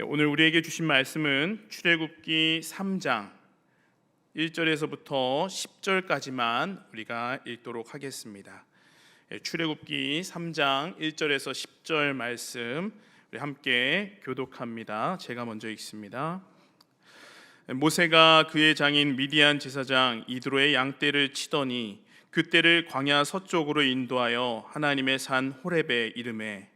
오늘 우리에게 주신 말씀은 출애굽기 3장 1절에서부터 10절까지만 우리가 읽도록 하겠습니다. 출애굽기 3장 1절에서 10절 말씀 우리 함께 교독합니다. 제가 먼저 읽습니다. 모세가 그의 장인 미디안 제사장 이드로의 양떼를 치더니 그 떼를 광야 서쪽으로 인도하여 하나님의 산 호렙에 이르매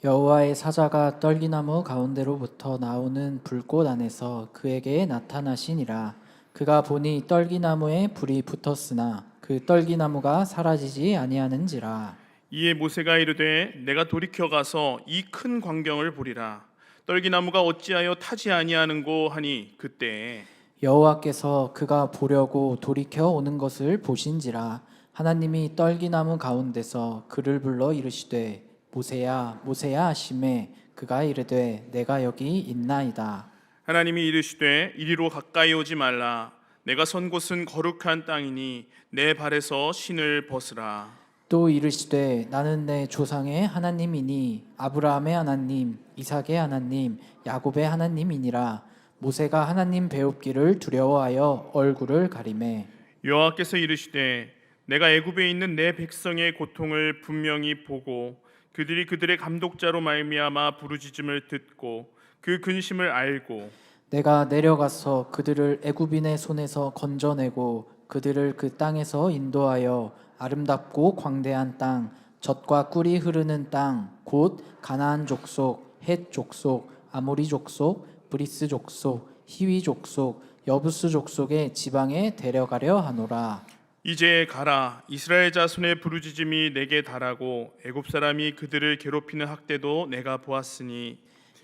여호와의 사자가 떨기나무 가운데로부터 나오는 불꽃 안에서 그에게 나타나시니라. 그가 보니 떨기나무에 불이 붙었으나 그 떨기나무가 사라지지 아니하는지라. 이에 모세가 이르되 내가 돌이켜 가서 이 큰 광경을 보리라. 떨기나무가 어찌하여 타지 아니하는고 하니 그때 여호와께서 그가 보려고 돌이켜 오는 것을 보신지라. 하나님이 떨기나무 가운데서 그를 불러 이르시되 모세야 모세야 하시매 그가 이르되 내가 여기 있나이다. 하나님이 이르시되 이리로 가까이 오지 말라. 내가 선 곳은 거룩한 땅이니 내 발에서 신을 벗으라. 또 이르시되 나는 내 조상의 하나님이니 아브라함의 하나님 이삭의 하나님 야곱의 하나님이니라. 모세가 하나님 배웁기를 두려워하여 얼굴을 가리매 여호와께서 이르시되 내가 애굽에 있는 내 백성의 고통을 분명히 보고 그들이 그들의 감독자로 말미암아 부르짖음을 듣고 그 근심을 알고 내가 내려가서 그들을 애굽인의 손에서 건져내고 그들을 그 땅에서 인도하여 아름답고 광대한 땅 젖과 꿀이 흐르는 땅 곧 가나안 족속 헷 족속 아모리 족속 브리스 족속 히위 족속 여부스 족속의 지방에 데려가려 하노라. 이제 가라. 이스라엘 자손의 부르짖음이 내게 달하고 애굽 사람이 그들을 괴롭히는 학대도 내가 보았으니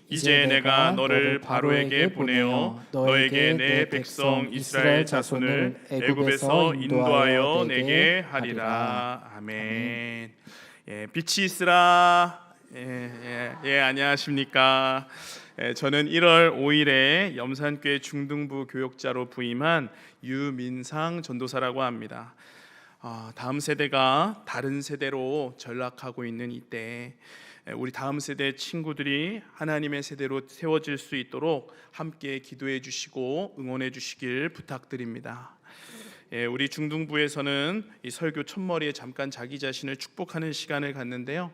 이제 내가 너를 바로에게 보내어 너에게 내 백성 이스라엘 자손을 애굽에서 인도하여 내게 하리라. 아멘. 빛이 있으라. 안녕하십니까. 저는 1월 5일에 염산교회 중등부 교역자로 부임한 유민상 전도사라고 합니다. 다음 세대가 다른 세대로 전락하고 있는 이때 우리 다음 세대 친구들이 하나님의 세대로 세워질 수 있도록 함께 기도해 주시고 응원해 주시길 부탁드립니다. 우리 중등부에서는 이 설교 첫머리에 잠깐 자기 자신을 축복하는 시간을 갖는데요.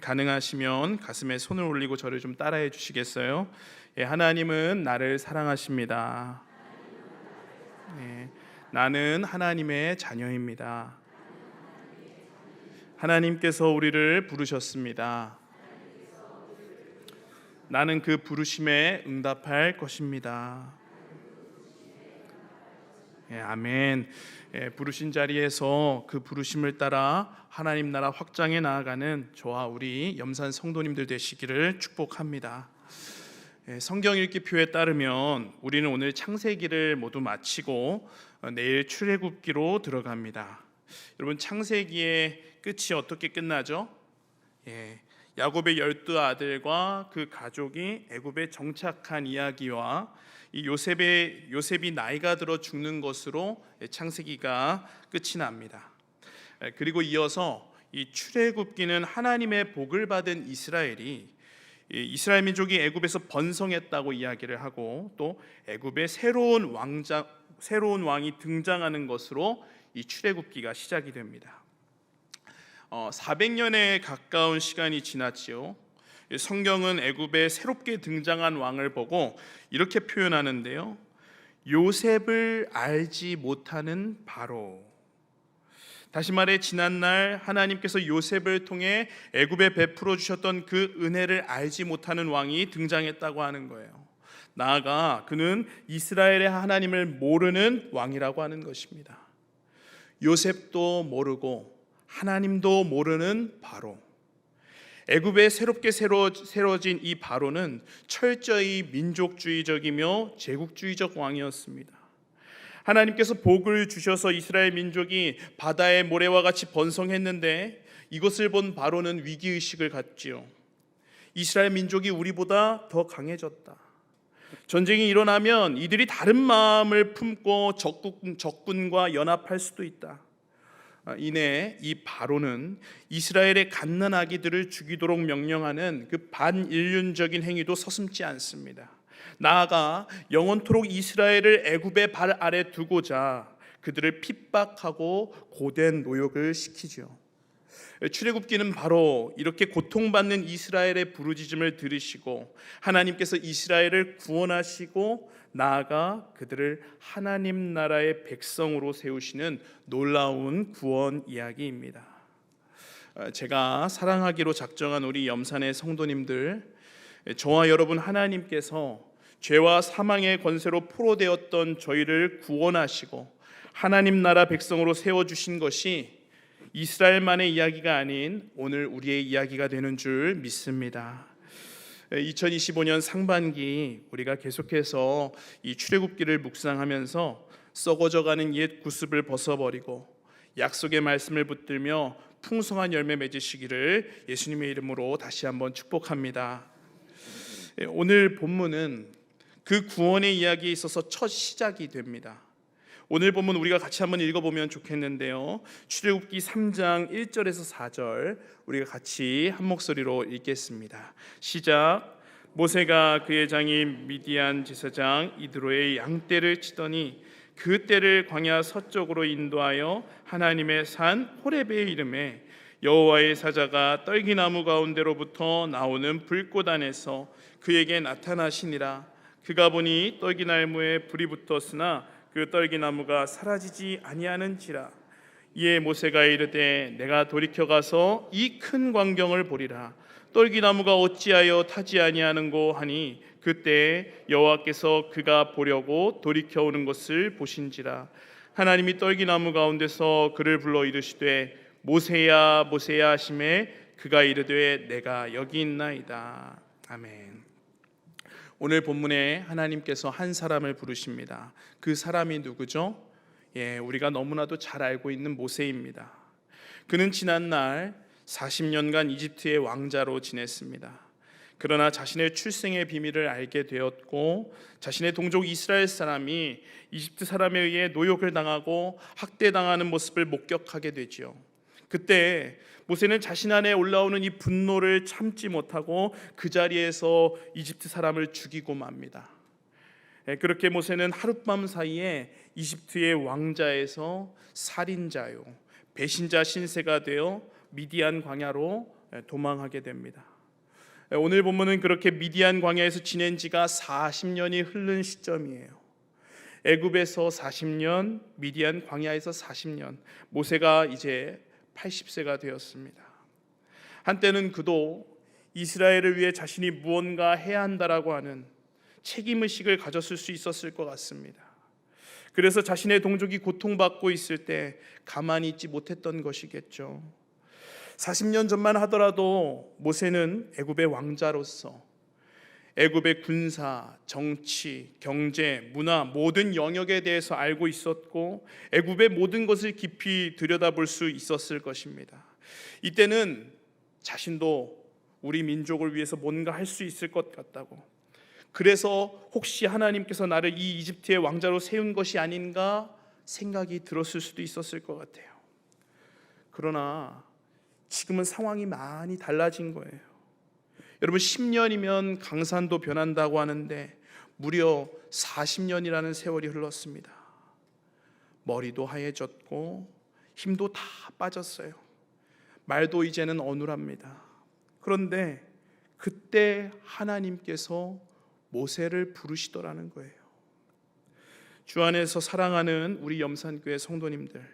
가능하시면 가슴에 손을 올리고 저를 좀 따라해 주시겠어요? 하나님은 나를 사랑하십니다. 나는 하나님의 자녀입니다. 하나님께서 우리를 부르셨습니다. 나는 그 부르심에 응답할 것입니다. 아멘. 부르신 자리에서 그 부르심을 따라 하나님 나라 확장해 나아가는 저와 우리 염산 성도님들 되시기를 축복합니다. 성경 읽기표에 따르면 우리는 오늘 창세기를 모두 마치고 내일 출애굽기로 들어갑니다. 여러분, 창세기의 끝이 어떻게 끝나죠? 야곱의 12아들과 그 가족이 애굽에 정착한 이야기와 이 요셉이 나이가 들어 죽는 것으로 창세기가 끝이 납니다. 그리고 이어서 이 출애굽기는 하나님의 복을 받은 이스라엘 민족이 애굽에서 번성했다고 이야기를 하고 또 애굽에 새로운 왕이 등장하는 것으로 이 출애굽기가 시작이 됩니다. 400년에 가까운 시간이 지났지요. 성경은 애굽에 새롭게 등장한 왕을 보고 이렇게 표현하는데요. 요셉을 알지 못하는 바로. 다시 말해 지난날 하나님께서 요셉을 통해 애굽에 베풀어 주셨던 그 은혜를 알지 못하는 왕이 등장했다고 하는 거예요. 나아가 그는 이스라엘의 하나님을 모르는 왕이라고 하는 것입니다. 요셉도 모르고 하나님도 모르는 바로. 애굽에 새롭게 세워진 이 바로는 철저히 민족주의적이며 제국주의적 왕이었습니다. 하나님께서 복을 주셔서 이스라엘 민족이 바다의 모래와 같이 번성했는데 이것을 본 바로는 위기의식을 갖지요. 이스라엘 민족이 우리보다 더 강해졌다. 전쟁이 일어나면 이들이 다른 마음을 품고 적군과 연합할 수도 있다. 이내 이 바로는 이스라엘의 갓난 아기들을 죽이도록 명령하는 그 반인륜적인 행위도 서슴지 않습니다. 나아가 영원토록 이스라엘을 애굽의 발 아래 두고자 그들을 핍박하고 고된 노역을 시키죠. 출애굽기는 바로 이렇게 고통받는 이스라엘의 부르짖음을 들으시고 하나님께서 이스라엘을 구원하시고 나아가 그들을 하나님 나라의 백성으로 세우시는 놀라운 구원 이야기입니다. 제가 사랑하기로 작정한 우리 염산의 성도님들, 저와 여러분, 하나님께서 죄와 사망의 권세로 포로되었던 저희를 구원하시고 하나님 나라 백성으로 세워주신 것이 이스라엘만의 이야기가 아닌 오늘 우리의 이야기가 되는 줄 믿습니다. 2025년 상반기 우리가 계속해서 이 출애굽기를 묵상하면서 썩어져가는 옛 구습을 벗어버리고 약속의 말씀을 붙들며 풍성한 열매 맺으시기를 예수님의 이름으로 다시 한번 축복합니다. 오늘 본문은 그 구원의 이야기에 있어서 첫 시작이 됩니다. 오늘 본문 우리가 같이 한번 읽어보면 좋겠는데요. 출애굽기 3장 1절에서 4절 우리가 같이 한 목소리로 읽겠습니다. 시작. 모세가 그의 장인 미디안 제사장 이드로의 양떼를 치더니 그 떼를 광야 서쪽으로 인도하여 하나님의 산 호렙에 이르매 여호와의 사자가 떨기나무 가운데로부터 나오는 불꽃 안에서 그에게 나타나시니라. 그가 보니 떨기나무에 불이 붙었으나 그 떨기나무가 사라지지 아니하는지라. 이에 모세가 이르되 내가 돌이켜 가서 이 큰 광경을 보리라. 떨기나무가 어찌하여 타지 아니하는고 하니 그때 여호와께서 그가 보려고 돌이켜 오는 것을 보신지라. 하나님이 떨기나무 가운데서 그를 불러 이르시되 모세야 모세야 하시매 그가 이르되 내가 여기 있나이다. 아멘. 오늘 본문에 하나님께서 한 사람을 부르십니다. 그 사람이 누구죠? 우리가 너무나도 잘 알고 있는 모세입니다. 그는 지난날 40년간 이집트의 왕자로 지냈습니다. 그러나 자신의 출생의 비밀을 알게 되었고 자신의 동족 이스라엘 사람이 이집트 사람에 의해 노역을 당하고 학대당하는 모습을 목격하게 되지요. 그때 모세는 자신 안에 올라오는 이 분노를 참지 못하고 그 자리에서 이집트 사람을 죽이고 맙니다. 그렇게 모세는 하룻밤 사이에 이집트의 왕자에서 살인자요 배신자 신세가 되어 미디안 광야로 도망하게 됩니다. 오늘 본문은 그렇게 미디안 광야에서 지낸 지가 40년이 흐른 시점이에요. 애굽에서 40년, 미디안 광야에서 40년, 모세가 이제 80세가 되었습니다. 한때는 그도 이스라엘을 위해 자신이 무언가 해야 한다라고 하는 책임의식을 가졌을 수 있었을 것 같습니다. 그래서 자신의 동족이 고통받고 있을 때 가만히 있지 못했던 것이겠죠. 40년 전만 하더라도 모세는 애굽의 왕자로서 애굽의 군사, 정치, 경제, 문화 모든 영역에 대해서 알고 있었고 애굽의 모든 것을 깊이 들여다볼 수 있었을 것입니다. 이때는 자신도 우리 민족을 위해서 뭔가 할 수 있을 것 같다고, 그래서 혹시 하나님께서 나를 이 이집트의 왕자로 세운 것이 아닌가 생각이 들었을 수도 있었을 것 같아요. 그러나 지금은 상황이 많이 달라진 거예요. 여러분, 10년이면 강산도 변한다고 하는데 무려 40년이라는 세월이 흘렀습니다. 머리도 하얘졌고 힘도 다 빠졌어요. 말도 이제는 어눌합니다. 그런데 그때 하나님께서 모세를 부르시더라는 거예요. 주 안에서 사랑하는 우리 염산교회 성도님들,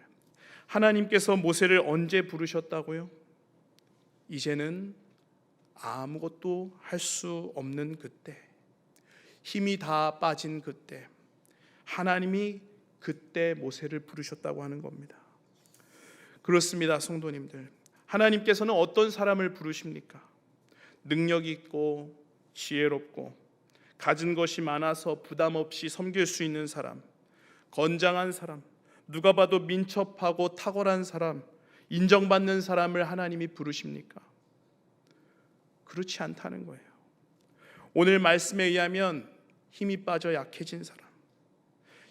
하나님께서 모세를 언제 부르셨다고요? 이제는 아무것도 할 수 없는 그때, 힘이 다 빠진 그때, 하나님이 그때 모세를 부르셨다고 하는 겁니다. 그렇습니다, 성도님들. 하나님께서는 어떤 사람을 부르십니까? 능력 있고 지혜롭고 가진 것이 많아서 부담 없이 섬길 수 있는 사람, 건장한 사람, 누가 봐도 민첩하고 탁월한 사람, 인정받는 사람을 하나님이 부르십니까? 그렇지 않다는 거예요. 오늘 말씀에 의하면 힘이 빠져 약해진 사람,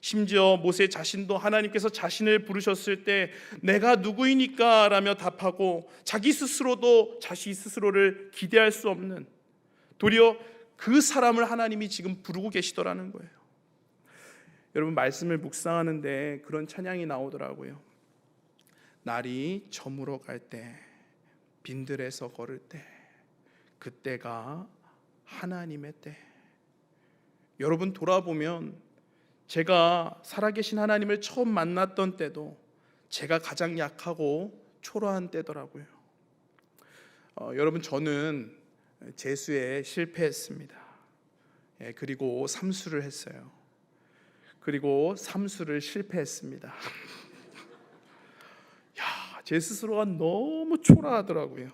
심지어 모세 자신도 하나님께서 자신을 부르셨을 때 내가 누구이니까 라며 답하고 자기 스스로도 자기 스스로를 기대할 수 없는, 도리어 그 사람을 하나님이 지금 부르고 계시더라는 거예요. 여러분, 말씀을 묵상하는데 그런 찬양이 나오더라고요. 날이 저물어 갈 때, 빈들에서 걸을 때, 그때가 하나님의 때. 여러분, 돌아보면 제가 살아계신 하나님을 처음 만났던 때도 제가 가장 약하고 초라한 때더라고요. 여러분, 저는 재수에 실패했습니다. 그리고 삼수를 했어요. 그리고 삼수를 실패했습니다. 제 스스로가 너무 초라하더라고요.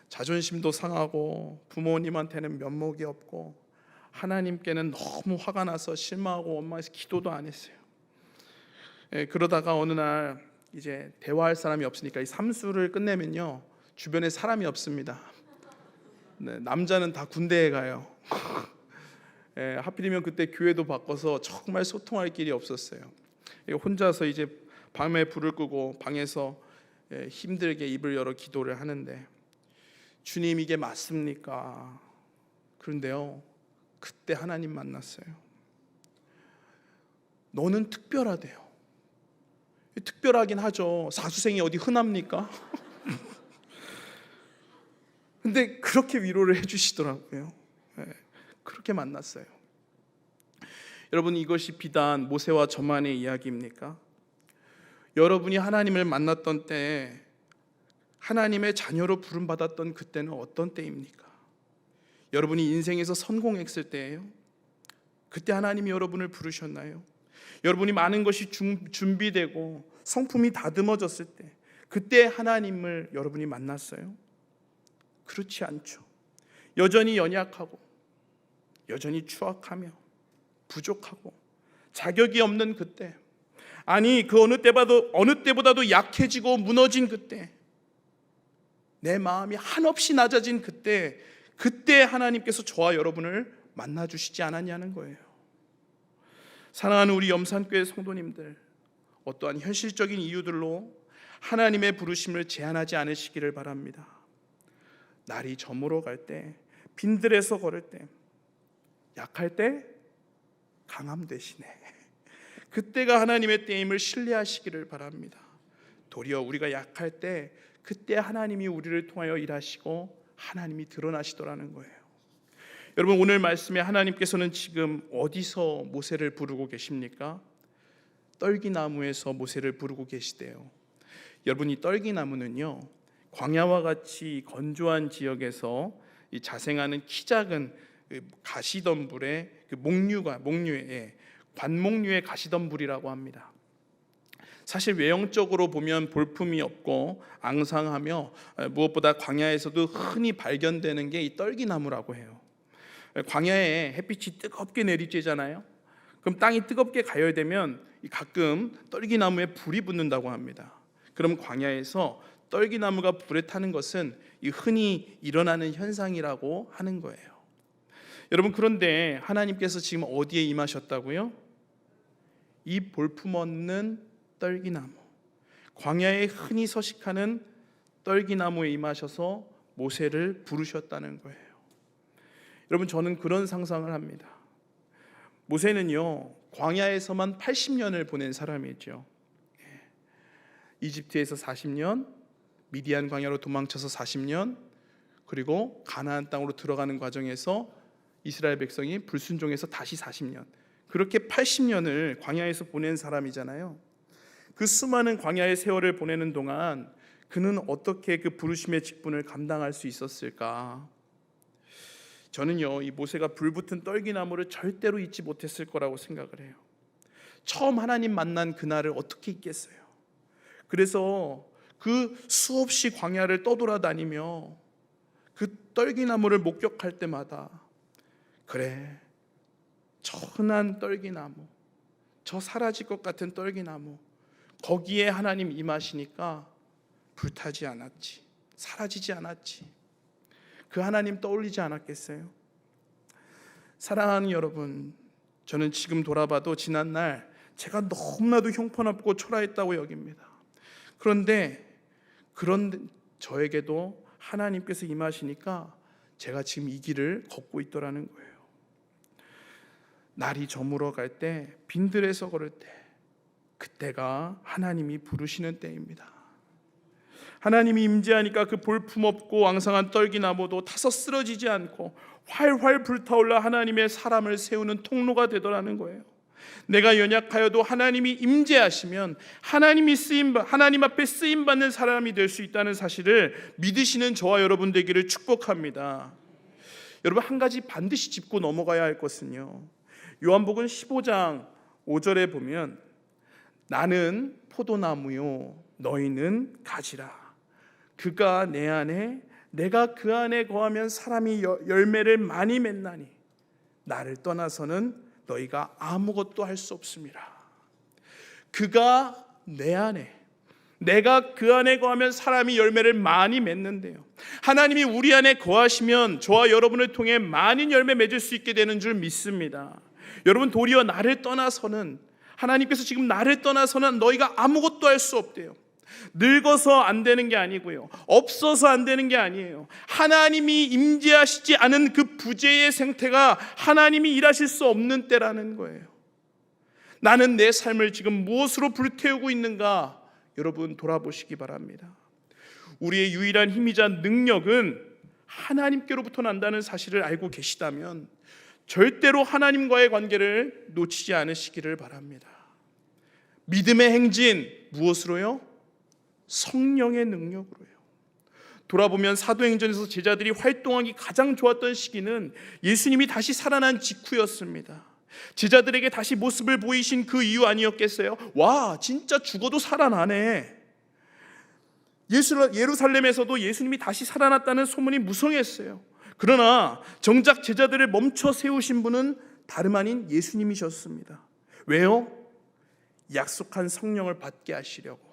자존심도 상하고 부모님한테는 면목이 없고 하나님께는 너무 화가 나서 실망하고 원망해서 기도도 안 했어요. 그러다가 어느 날 이제 대화할 사람이 없으니까 이 삼수를 끝내면요, 주변에 사람이 없습니다. 남자는 다 군대에 가요. 하필이면 그때 교회도 바꿔서 정말 소통할 길이 없었어요. 혼자서 이제 밤에 불을 끄고 방에서 힘들게 입을 열어 기도를 하는데, 주님, 이게 맞습니까? 그런데요, 그때 하나님 만났어요. 너는 특별하대요. 특별하긴 하죠. 사수생이 어디 흔합니까? 근데 그렇게 위로를 해주시더라고요. 그렇게 만났어요. 여러분, 이것이 비단 모세와 저만의 이야기입니까? 여러분이 하나님을 만났던 때, 하나님의 자녀로 부름받았던 그때는 어떤 때입니까? 여러분이 인생에서 성공했을 때예요? 그때 하나님이 여러분을 부르셨나요? 여러분이 많은 것이 준비되고 성품이 다듬어졌을 때, 그때 하나님을 여러분이 만났어요? 그렇지 않죠. 여전히 연약하고, 여전히 추악하며 부족하고 자격이 없는 그때, 아니 그 어느 때보다도 약해지고 무너진 그때, 내 마음이 한없이 낮아진 그때 하나님께서 저와 여러분을 만나주시지 않았냐는 거예요. 사랑하는 우리 염산교회 성도님들, 어떠한 현실적인 이유들로 하나님의 부르심을 제한하지 않으시기를 바랍니다. 날이 저물어 갈 때, 빈들에서 걸을 때, 약할 때 강함 되시네, 그때가 하나님의 때임을 신뢰하시기를 바랍니다. 도리어 우리가 약할 때 그때 하나님이 우리를 통하여 일하시고 하나님이 드러나시더라는 거예요. 여러분, 오늘 말씀에 하나님께서는 지금 어디서 모세를 부르고 계십니까? 떨기나무에서 모세를 부르고 계시대요. 여러분, 이 떨기나무는요, 광야와 같이 건조한 지역에서 이 자생하는 키 작은 가시덤불의 관목류의 가시덤불이라고 합니다. 사실 외형적으로 보면 볼품이 없고 앙상하며 무엇보다 광야에서도 흔히 발견되는 게 이 떨기나무라고 해요. 광야에 햇빛이 뜨겁게 내리쬐잖아요. 그럼 땅이 뜨겁게 가야 되면 가끔 떨기나무에 불이 붙는다고 합니다. 그럼 광야에서 떨기나무가 불에 타는 것은 흔히 일어나는 현상이라고 하는 거예요. 여러분, 그런데 하나님께서 지금 어디에 임하셨다고요? 이 볼품 없는 떨기나무, 광야에 흔히 서식하는 떨기나무에 임하셔서 모세를 부르셨다는 거예요. 여러분, 저는 그런 상상을 합니다. 모세는요, 광야에서만 80년을 보낸 사람이죠. 이집트에서 40년, 미디안 광야로 도망쳐서 40년, 그리고 가나안 땅으로 들어가는 과정에서 이스라엘 백성이 불순종해서 다시 40년, 그렇게 80년을 광야에서 보낸 사람이잖아요. 그 수많은 광야의 세월을 보내는 동안 그는 어떻게 그 부르심의 직분을 감당할 수 있었을까? 저는요, 이 모세가 불붙은 떨기나무를 절대로 잊지 못했을 거라고 생각을 해요. 처음 하나님 만난 그날을 어떻게 잊겠어요? 그래서 그 수없이 광야를 떠돌아다니며 그 떨기나무를 목격할 때마다, 그래, 저 흔한 떨기나무, 저 사라질 것 같은 떨기나무, 거기에 하나님 임하시니까 불타지 않았지, 사라지지 않았지, 그 하나님 떠올리지 않았겠어요? 사랑하는 여러분, 저는 지금 돌아봐도 지난날 제가 너무나도 형편없고 초라했다고 여깁니다. 그런데 저에게도 하나님께서 임하시니까 제가 지금 이 길을 걷고 있더라는 거예요. 날이 저물어 갈 때, 빈들에서 걸을 때, 그때가 하나님이 부르시는 때입니다. 하나님이 임재하니까 그 볼품없고 왕성한 떨기나무도 타서 쓰러지지 않고 활활 불타올라 하나님의 사람을 세우는 통로가 되더라는 거예요. 내가 연약하여도 하나님이 임재하시면 하나님 앞에 쓰임 받는 사람이 될 수 있다는 사실을 믿으시는 저와 여러분 되기를 축복합니다. 여러분, 한 가지 반드시 짚고 넘어가야 할 것은요, 요한복음 15장 5절에 보면 나는 포도나무요 너희는 가지라. 그가 내 안에 내가 그 안에 거하면 사람이 열매를 많이 맺나니 나를 떠나서는 너희가 아무것도 할 수 없습니다. 그가 내 안에, 내가 그 안에 거하면 사람이 열매를 많이 맺는데요, 하나님이 우리 안에 거하시면 저와 여러분을 통해 많은 열매 맺을 수 있게 되는 줄 믿습니다. 여러분, 도리어 나를 떠나서는, 하나님께서 지금 나를 떠나서는 너희가 아무것도 할 수 없대요. 늙어서 안 되는 게 아니고요, 없어서 안 되는 게 아니에요. 하나님이 임재하시지 않은 그 부재의 생태가 하나님이 일하실 수 없는 때라는 거예요. 나는 내 삶을 지금 무엇으로 불태우고 있는가, 여러분 돌아보시기 바랍니다. 우리의 유일한 힘이자 능력은 하나님께로부터 난다는 사실을 알고 계시다면 절대로 하나님과의 관계를 놓치지 않으시기를 바랍니다. 믿음의 행진, 무엇으로요? 성령의 능력으로요. 돌아보면 사도행전에서 제자들이 활동하기 가장 좋았던 시기는 예수님이 다시 살아난 직후였습니다. 제자들에게 다시 모습을 보이신 그 이유 아니었겠어요? 와, 진짜 죽어도 살아나네. 예루살렘에서도 예수님이 다시 살아났다는 소문이 무성했어요. 그러나 정작 제자들을 멈춰 세우신 분은 다름 아닌 예수님이셨습니다. 왜요? 약속한 성령을 받게 하시려고.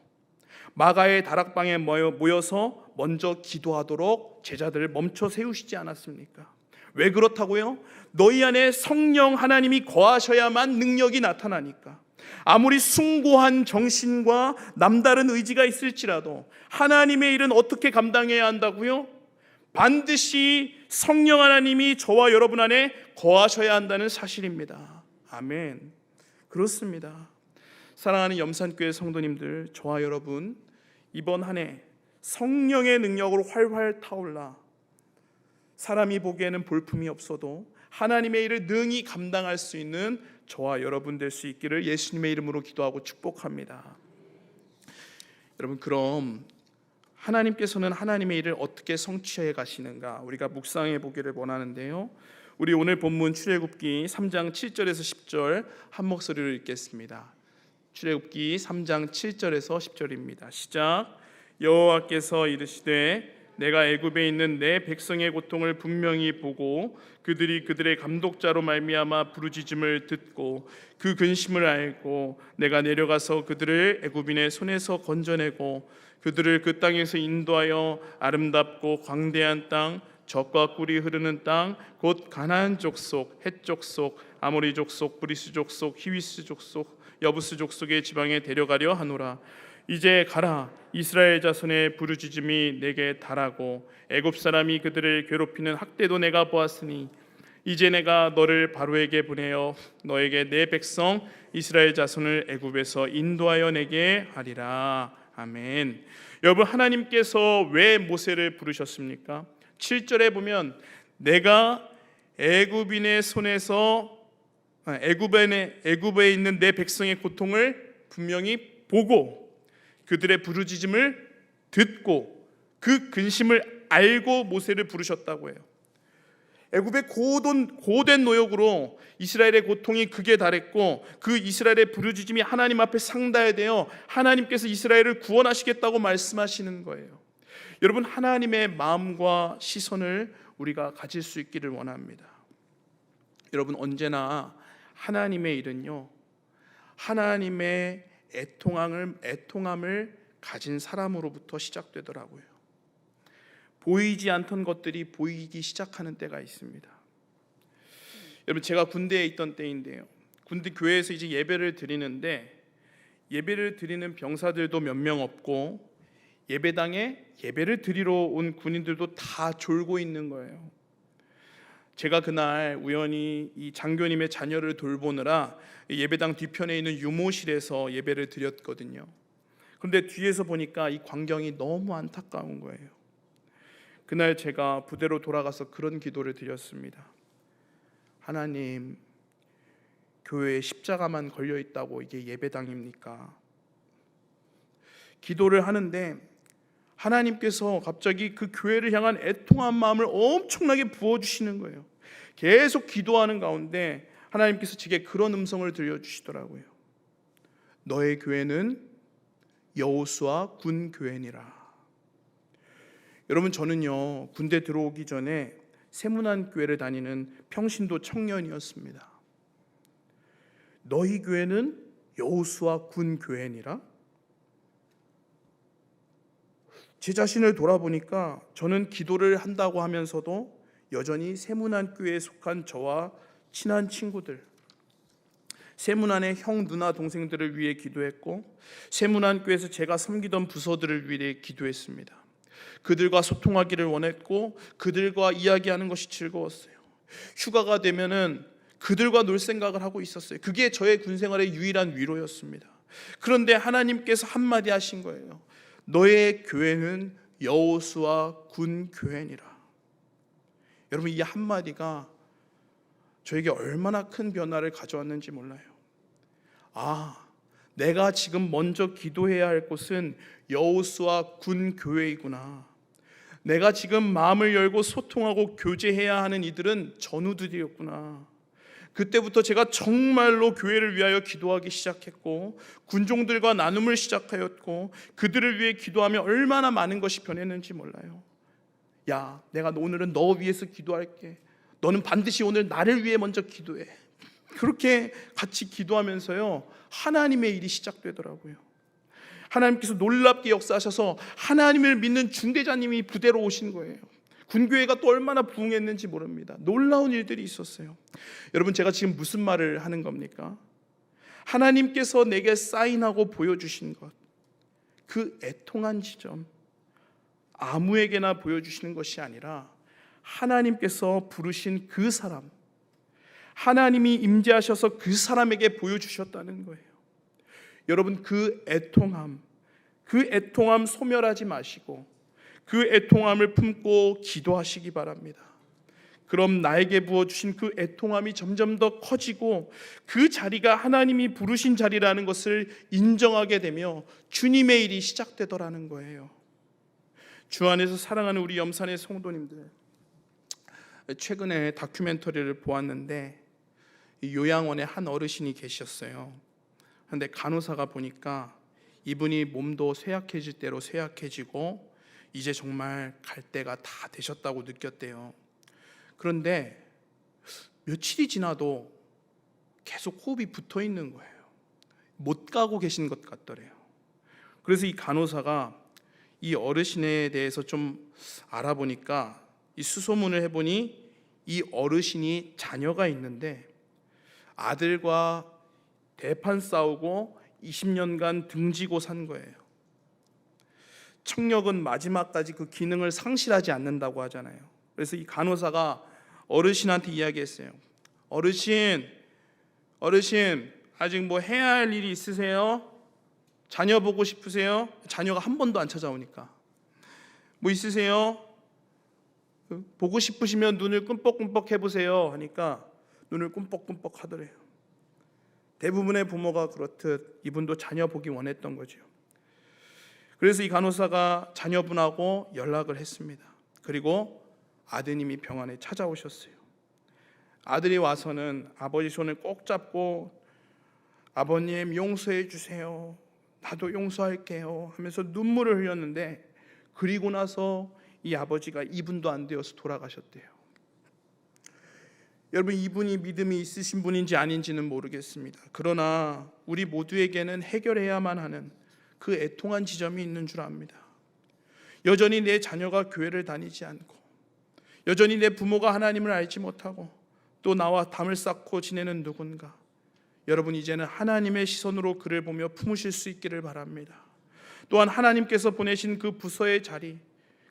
마가의 다락방에 모여서 먼저 기도하도록 제자들을 멈춰 세우시지 않았습니까? 왜 그렇다고요? 너희 안에 성령 하나님이 거하셔야만 능력이 나타나니까. 아무리 숭고한 정신과 남다른 의지가 있을지라도 하나님의 일은 어떻게 감당해야 한다고요? 반드시 성령 하나님이 저와 여러분 안에 거하셔야 한다는 사실입니다. 아멘. 그렇습니다. 사랑하는 염산교회 성도님들, 저와 여러분, 이번 한 해 성령의 능력으로 활활 타올라 사람이 보기에는 볼품이 없어도 하나님의 일을 능히 감당할 수 있는 저와 여러분 될 수 있기를 예수님의 이름으로 기도하고 축복합니다. 여러분, 그럼 하나님께서는 하나님의 일을 어떻게 성취해 가시는가 우리가 묵상해 보기를 원하는데요, 우리 오늘 본문 출애굽기 3장 7절에서 10절 한 목소리로 읽겠습니다. 출애굽기 3장 7절에서 10절입니다. 시작. 여호와께서 이르시되 내가 애굽에 있는 내 백성의 고통을 분명히 보고 그들이 그들의 감독자로 말미암아 부르짖음을 듣고 그 근심을 알고 내가 내려가서 그들을 애굽인의 손에서 건져내고 그들을 그 땅에서 인도하여 아름답고 광대한 땅, 젖과 꿀이 흐르는 땅, 곧 가나안 족속, 헷 족속, 아모리 족속, 브리스 족속, 히위스 족속, 여부스 족속의 지방에 데려가려 하노라. 이제 가라. 이스라엘 자손의 부르짖음이 내게 달하고 애굽 사람이 그들을 괴롭히는 학대도 내가 보았으니 이제 내가 너를 바로에게 보내어 너에게 내 백성 이스라엘 자손을 애굽에서 인도하여 내게 하리라. 아멘. 여러분, 하나님께서 왜 모세를 부르셨습니까? 7절에 보면 내가 애굽인의 손에서 애굽에 있는 내 백성의 고통을 분명히 보고 그들의 부르짖음을 듣고 그 근심을 알고 모세를 부르셨다고 해요. 애굽의 고된 노역으로 이스라엘의 고통이 극에 달했고 그 이스라엘의 부르짖음이 하나님 앞에 상달되어 하나님께서 이스라엘을 구원하시겠다고 말씀하시는 거예요. 여러분, 하나님의 마음과 시선을 우리가 가질 수 있기를 원합니다. 여러분, 언제나 하나님의 일은요, 하나님의 애통함을 가진 사람으로부터 시작되더라고요. 보이지 않던 것들이 보이기 시작하는 때가 있습니다. 여러분, 제가 군대에 있던 때인데요, 군대 교회에서 이제 예배를 드리는데 예배를 드리는 병사들도 몇 명 없고 예배당에 예배를 드리러 온 군인들도 다 졸고 있는 거예요. 제가 그날 우연히 이 장교님의 자녀를 돌보느라 예배당 뒤편에 있는 유모실에서 예배를 드렸거든요. 그런데 뒤에서 보니까 이 광경이 너무 안타까운 거예요. 그날 제가 부대로 돌아가서 그런 기도를 드렸습니다. 하나님, 교회에 십자가만 걸려 있다고 이게 예배당입니까? 기도를 하는데 하나님께서 갑자기 그 교회를 향한 애통한 마음을 엄청나게 부어주시는 거예요. 계속 기도하는 가운데 하나님께서 제게 그런 음성을 들려주시더라고요. 너의 교회는 여호수아 군 교회니라. 여러분, 저는요 군대 들어오기 전에 세문안교회를 다니는 평신도 청년이었습니다. 너희 교회는 여호수아 군 교회니라? 제 자신을 돌아보니까 저는 기도를 한다고 하면서도 여전히 세문안교회에 속한 저와 친한 친구들, 세문안의 형, 누나, 동생들을 위해 기도했고 세문안교회에서 제가 섬기던 부서들을 위해 기도했습니다. 그들과 소통하기를 원했고 그들과 이야기하는 것이 즐거웠어요. 휴가가 되면은 그들과 놀 생각을 하고 있었어요. 그게 저의 군생활의 유일한 위로였습니다. 그런데 하나님께서 한마디 하신 거예요. 너의 교회는 여호수아 군 교회니라. 여러분, 이 한마디가 저에게 얼마나 큰 변화를 가져왔는지 몰라요. 내가 지금 먼저 기도해야 할 곳은 여호수아 군 교회이구나. 내가 지금 마음을 열고 소통하고 교제해야 하는 이들은 전우들이었구나. 그때부터 제가 정말로 교회를 위하여 기도하기 시작했고 군종들과 나눔을 시작하였고 그들을 위해 기도하며 얼마나 많은 것이 변했는지 몰라요. 야, 내가 오늘은 너 위해서 기도할게. 너는 반드시 오늘 나를 위해 먼저 기도해. 그렇게 같이 기도하면서요 하나님의 일이 시작되더라고요. 하나님께서 놀랍게 역사하셔서 하나님을 믿는 중대장님이 부대로 오신 거예요. 군교회가 또 얼마나 부흥했는지 모릅니다. 놀라운 일들이 있었어요. 여러분, 제가 지금 무슨 말을 하는 겁니까? 하나님께서 내게 사인하고 보여주신 것, 그 애통한 지점, 아무에게나 보여주시는 것이 아니라 하나님께서 부르신 그 사람, 하나님이 임재하셔서 그 사람에게 보여주셨다는 거예요. 여러분, 그 애통함 소멸하지 마시고 그 애통함을 품고 기도하시기 바랍니다. 그럼 나에게 부어주신 그 애통함이 점점 더 커지고 그 자리가 하나님이 부르신 자리라는 것을 인정하게 되며 주님의 일이 시작되더라는 거예요. 주 안에서 사랑하는 우리 염산의 성도님들, 최근에 다큐멘터리를 보았는데 요양원에 한 어르신이 계셨어요. 그런데 간호사가 보니까 이분이 몸도 쇠약해질 대로 쇠약해지고 이제 정말 갈 때가 다 되셨다고 느꼈대요. 그런데 며칠이 지나도 계속 호흡이 붙어 있는 거예요. 못 가고 계신 것 같더래요. 그래서 이 간호사가 이 어르신에 대해서 좀 알아보니까 이 수소문을 해보니 이 어르신이 자녀가 있는데 아들과 대판 싸우고 20년간 등지고 산 거예요. 청력은 마지막까지 그 기능을 상실하지 않는다고 하잖아요. 그래서 이 간호사가 어르신한테 이야기했어요. 어르신 아직 뭐 해야 할 일이 있으세요? 자녀 보고 싶으세요? 자녀가 한 번도 안 찾아오니까 뭐 있으세요? 보고 싶으시면 눈을 끔뻑끔뻑 해보세요 하니까 눈을 끔뻑끔뻑 하더래요. 대부분의 부모가 그렇듯 이분도 자녀 보기 원했던 거죠. 그래서 이 간호사가 자녀분하고 연락을 했습니다. 그리고 아드님이 병원에 찾아오셨어요. 아들이 와서는 아버지 손을 꼭 잡고 아버님 용서해 주세요. 나도 용서할게요 하면서 눈물을 흘렸는데 그리고 나서 이 아버지가 2분도 안 되어서 돌아가셨대요. 여러분, 이분이 믿음이 있으신 분인지 아닌지는 모르겠습니다. 그러나 우리 모두에게는 해결해야만 하는 그 애통한 지점이 있는 줄 압니다. 여전히 내 자녀가 교회를 다니지 않고 여전히 내 부모가 하나님을 알지 못하고 또 나와 담을 쌓고 지내는 누군가, 여러분 이제는 하나님의 시선으로 그를 보며 품으실 수 있기를 바랍니다. 또한 하나님께서 보내신 그 부서의 자리,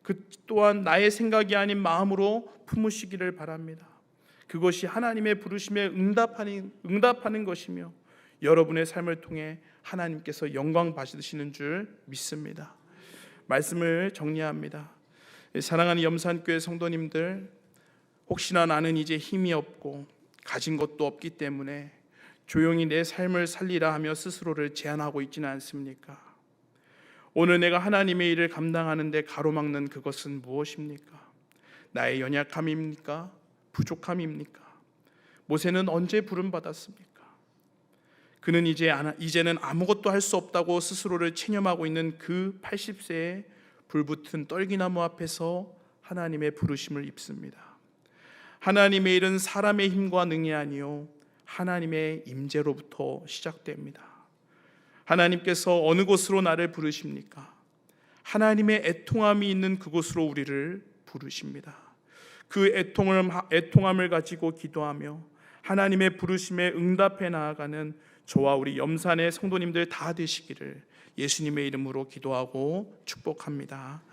그 또한 나의 생각이 아닌 마음으로 품으시기를 바랍니다. 그것이 하나님의 부르심에 응답하는 것이며 여러분의 삶을 통해 하나님께서 영광 받으시는 줄 믿습니다. 말씀을 정리합니다. 사랑하는 염산교회 성도님들, 혹시나 나는 이제 힘이 없고 가진 것도 없기 때문에 조용히 내 삶을 살리라 하며 스스로를 제한하고 있지는 않습니까? 오늘 내가 하나님의 일을 감당하는데 가로막는 그것은 무엇입니까? 나의 연약함입니까? 부족함입니까? 모세는 언제 부름받았습니까? 그는 이제는 아무것도 할 수 없다고 스스로를 체념하고 있는 그 80세의 불붙은 떨기나무 앞에서 하나님의 부르심을 입습니다. 하나님의 일은 사람의 힘과 능이 아니요 하나님의 임재로부터 시작됩니다. 하나님께서 어느 곳으로 나를 부르십니까? 하나님의 애통함이 있는 그곳으로 우리를 부르십니다. 그 애통함을 가지고 기도하며 하나님의 부르심에 응답해 나아가는 저와 우리 염산의 성도님들 다 되시기를 예수님의 이름으로 기도하고 축복합니다.